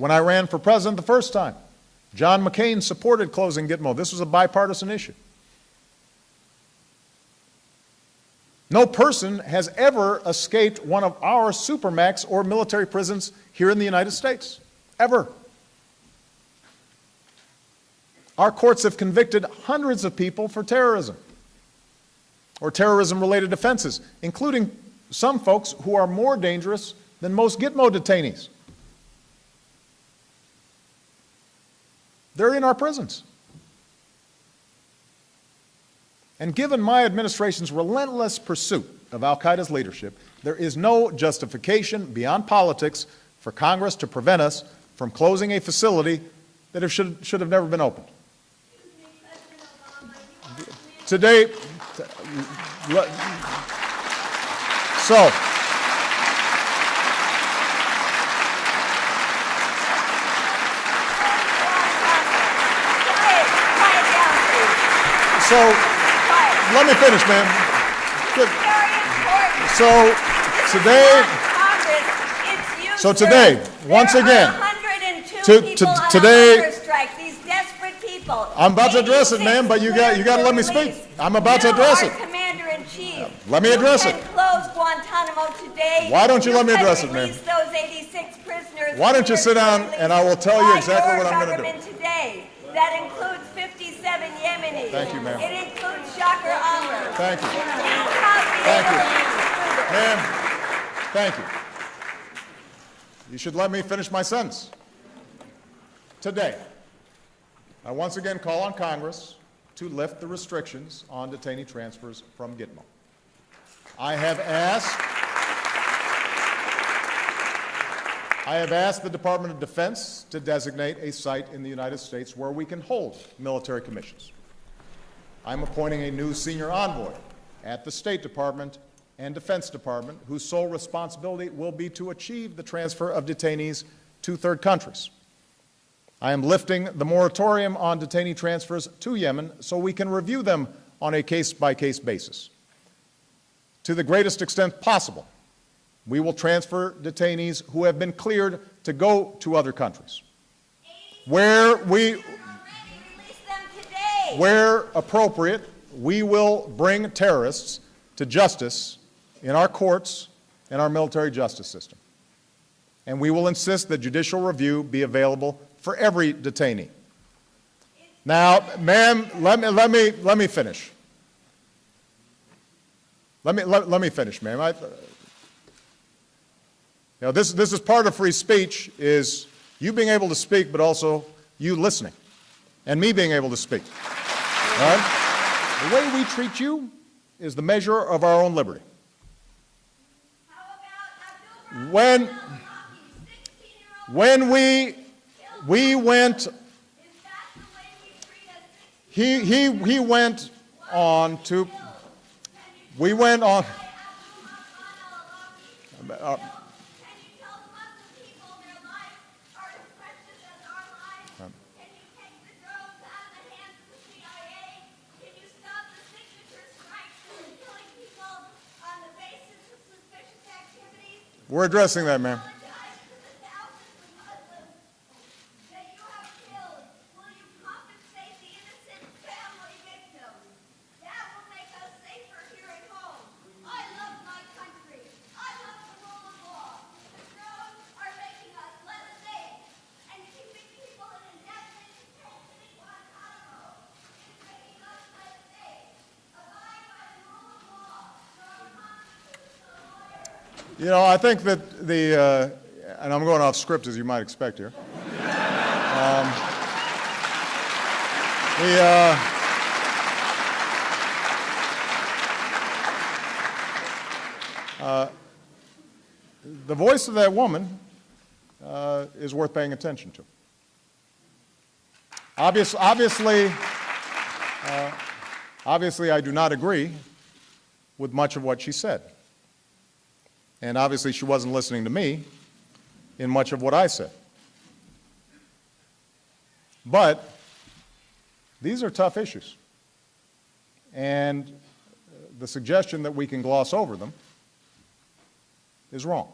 When I ran for president the first time, John McCain supported closing Gitmo. This was a bipartisan issue. No person has ever escaped one of our supermax or military prisons here in the United States, ever. Our courts have convicted hundreds of people for terrorism or terrorism-related offenses, including some folks who are more dangerous than most Gitmo detainees. They're in our prisons. And given my administration's relentless pursuit of al-Qaeda's leadership, there is no justification beyond politics for Congress to prevent us from closing a facility that should have never been opened. Today, let me finish, ma'am. So today, once again, today, these desperate people. I'm about to address it, ma'am, but you got to let me speak. I'm about to address it. Commander-in-Chief. Let me address it. Close Guantanamo today. Why don't you let me address it, ma'am? Release those 86 prisoners. Why don't you sit down and I will tell you exactly what I'm going to do. Today. That includes 57 Yemenis. Thank you, ma'am. It includes Shakir Amr. Thank you. Thank you. Ma'am, thank you. You should let me finish my sentence. Today, I once again call on Congress to lift the restrictions on detainee transfers from Gitmo. I have asked the Department of Defense to designate a site in the United States where we can hold military commissions. I'm appointing a new senior envoy at the State Department and Defense Department whose sole responsibility will be to achieve the transfer of detainees to third countries. I am lifting the moratorium on detainee transfers to Yemen so we can review them on a case-by-case basis. To the greatest extent possible, we will transfer detainees who have been cleared to go to other countries. Where appropriate, we will bring terrorists to justice in our courts and our military justice system. And we will insist that judicial review be available for every detainee. Now, ma'am, let me finish. Let me finish, ma'am. This is part of free speech, is you being able to speak, but also you listening, and me being able to speak. All right? The way we treat you is the measure of our own liberty. When we went, he went on to, we went on, we're addressing that, ma'am. You know, I think that and I'm going off script as you might expect here. The voice of that woman is worth paying attention to. Obviously, I do not agree with much of what she said. And obviously she wasn't listening to me in much of what I said. But these are tough issues. And the suggestion that we can gloss over them is wrong.